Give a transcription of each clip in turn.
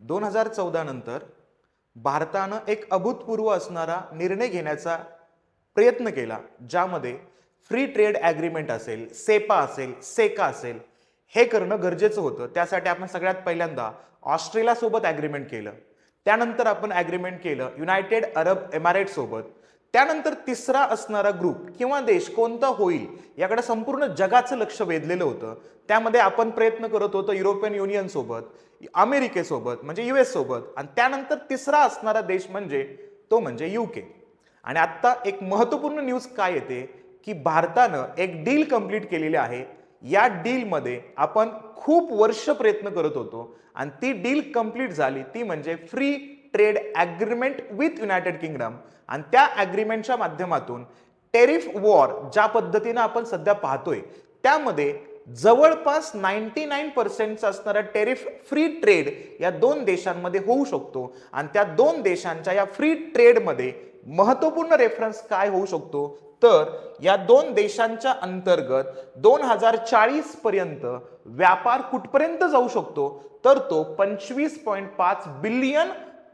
2014 नंतर भारतानं एक अभूतपूर्व असणारा निर्णय घेण्याचा प्रयत्न केला, ज्यामध्ये फ्री ट्रेड ॲग्रीमेंट असेल, सेपा असेल, सेका असेल, हे करणं गरजेचं होतं. त्यासाठी आपण सगळ्यात पहिल्यांदा ऑस्ट्रेलियासोबत ॲग्रीमेंट केलं. त्यानंतर आपण ॲग्रीमेंट केलं युनायटेड अरब एमिरेट्ससोबत. त्यानंतर तिसरा असणारा ग्रुप किंवा देश कोणता होईल याकडे संपूर्ण जगाचं लक्ष वेधलेलं होतं. त्यामध्ये आपण प्रयत्न करत होतो युरोपियन युनियन सोबत, अमेरिकेसोबत म्हणजे US सोबत, आणि त्यानंतर तिसरा असणारा देश म्हणजे UK. आणि आता एक महत्त्वपूर्ण न्यूज काय येते की भारतानं एक डील कंप्लीट केलेली आहे. या डीलमध्ये आपण खूप वर्ष प्रयत्न करत होतो आणि ती डील कंप्लीट झाली, ती म्हणजे free trade agreement with United kingdom. आणि त्या ॲग्रीमेंटच्या माध्यमातून टेरिफ वॉर ज्या पद्धतीनं आपण सध्या पाहतोय, त्यामध्ये जवळपास 99% असणारा टेरिफ फ्री ट्रेड या दोन देशांमध्ये होऊ शकतो. आणि त्या दोन देशांच्या या फ्री ट्रेडमध्ये महत्त्वपूर्ण रेफरन्स काय होऊ शकतो, तर या दोन देशांच्या अंतर्गत 2040 पर्यंत व्यापार कुठपर्यंत जाऊ शकतो, तर तो 25.5 बिलियन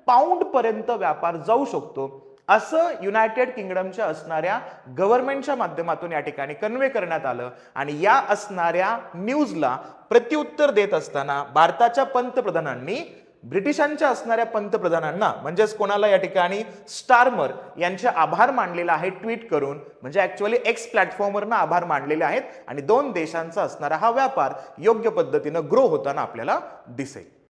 पाऊंड पर्यंत व्यापार जाऊ शकतो, असं युनायटेड किंगडमच्या असणाऱ्या गव्हर्नमेंटच्या माध्यमातून या ठिकाणी कन्वे करण्यात आलं. आणि या असणाऱ्या न्यूजला प्रत्युत्तर देत असताना भारताच्या पंतप्रधानांनी ब्रिटिशांच्या असणाऱ्या पंतप्रधानांना म्हणजेच कोणाला या ठिकाणी स्टारमर यांचे आभार मानलेला आहे ट्विट करून, म्हणजे ऍक्च्युअली एक्स प्लॅटफॉर्मवरनं आभार मानलेले आहेत. आणि दोन देशांचा असणारा हा व्यापार योग्य पद्धतीनं ग्रो होताना आपल्याला दिसेल.